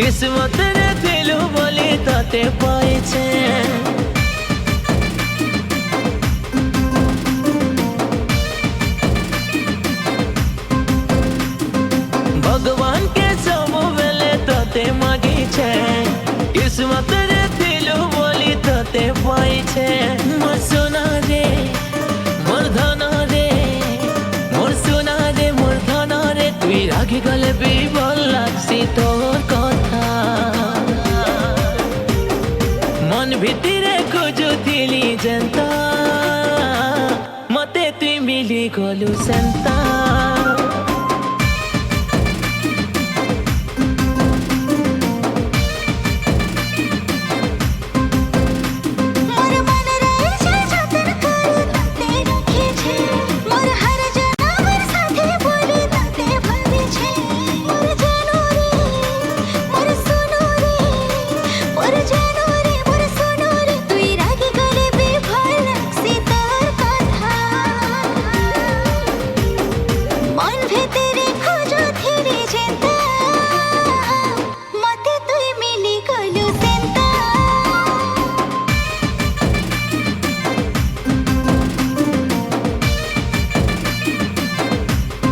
किस्मत रे दिलु बोली ताते पाइछे भगवान के सब बेले ताते मागिछे किस्मत रे दिलु बोली ताते पाइछे मोर सोना रे मोर धना रे मोर सोना रे मोर धना रे तुई रागी गले बिबल लागछि तोर कथा मन भितरे खुजुथिली जेन